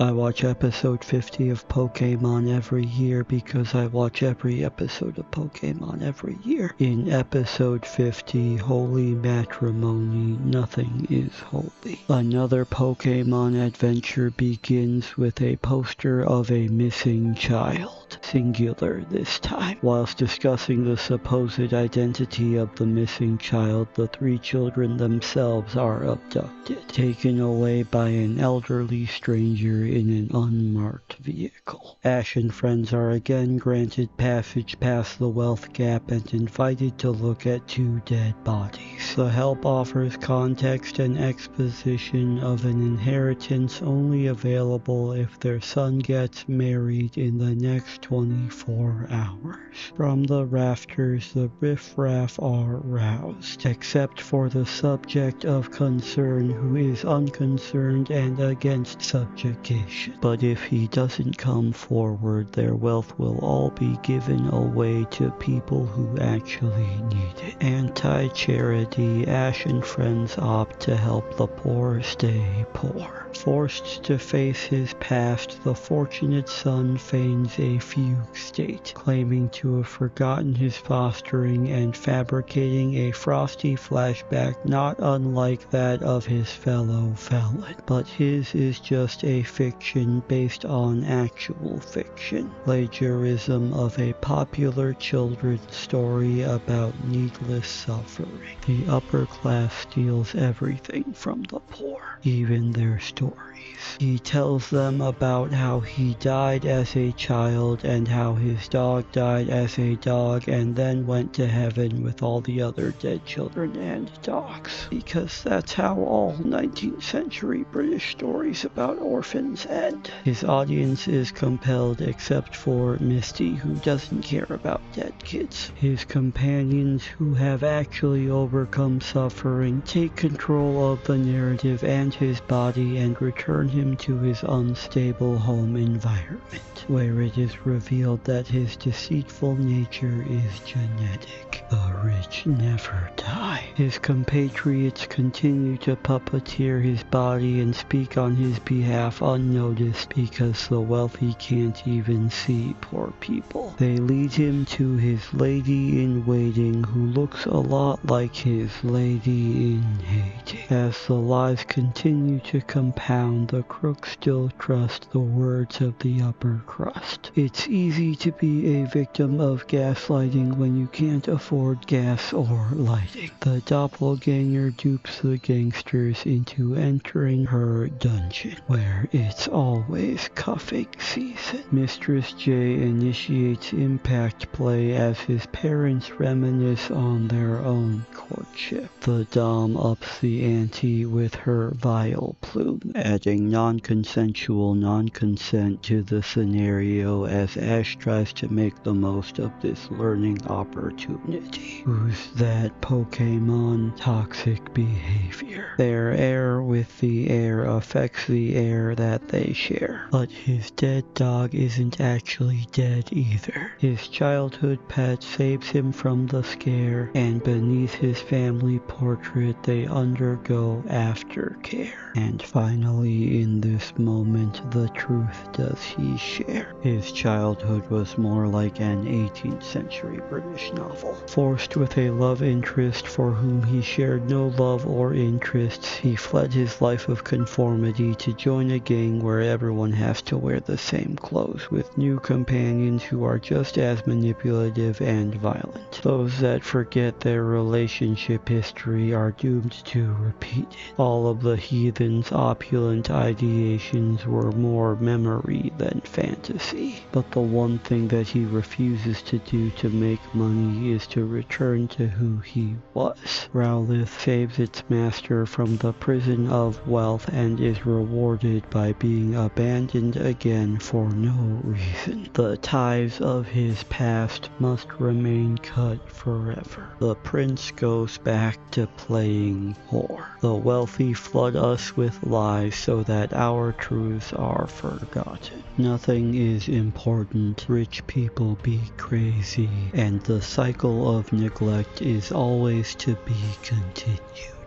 I watch episode 50 of Pokemon every year because I watch every episode of Pokemon every year. In episode 50, Holy Matrimony, Nothing is Holy. Another Pokemon adventure begins with a poster of a missing child, singular this time. Whilst discussing the supposed identity of the missing child, the three children themselves are abducted, taken away by an elderly stranger in an unmarked vehicle. Ash and friends are again granted passage past the wealth gap and invited to look at two dead bodies. The help offers context and exposition of an inheritance only available if their son gets married in the next 24 hours. From the rafters, the riffraff are roused, except for the subject of concern, who is unconcerned and against subjugation. But if he doesn't come forward, their wealth will all be given away to people who actually need it. Anti-charity, Ash and friends opt to help the poor stay poor. Forced to face his past, the fortunate son feigns a fugue state, claiming to have forgotten his fostering and fabricating a frosty flashback not unlike that of his fellow felon. But his is just a fiction based on actual fiction. Plagiarism of a popular children's story about needless suffering. The upper class steals everything from the poor, even their stories. He tells them about how he died as a child and how his dog died as a dog and then went to heaven with all the other dead children and dogs. Because that's how all 19th century British stories about orphans end. His audience is compelled except for Misty, who doesn't care about dead kids. His companions, who have actually overcome suffering, take control of the narrative and his body and return him to his unstable home environment, where it is revealed that his deceitful nature is genetic. The rich never die. His compatriots continue to puppeteer his body and speak on his behalf unnoticed because the wealthy can't even see poor people. They lead him to his lady-in-waiting, who looks a lot like his lady-in-hating. As the lies continue to compound, the crooks still trust the words of the upper crust. It's easy to be a victim of gaslighting when you can't afford gas or lighting. The doppelganger dupes the gangsters into entering her dungeon, where it's always cuffing season. Mistress J initiates impact play as his parents reminisce on their own courtship. The dom ups the ante with her vile plume, adding non-consensual non-consent to the scenario as Ash tries to make the most of this learning opportunity. Who's that Pokemon toxic behavior? Their air with the air affects the air that they share. But his dead dog isn't actually dead either. His childhood pet saves him from the scare, and beneath his family portrait they undergo aftercare. And finally, in this moment, the truth does he share. His childhood was more like an 18th century British novel. Forced with a love interest for whom he shared no love or interests, he fled his life of conformity to join a gang where everyone has to wear the same clothes, with new companions who are just as manipulative and violent. Those that forget their relationship history are doomed to repeat it. All of the heathen's opulent ideations were more memory than fantasy. But the one thing that he refuses to do to make money is to return to who he was. Rowlith saves its master from the prison of wealth and is rewarded by being abandoned again for no reason. The ties of his past must remain cut forever. The prince goes back to playing whore. The wealthy flood us with lies so that our truths are forgotten. Nothing is important, rich people be crazy, and the cycle of neglect is always to be continued.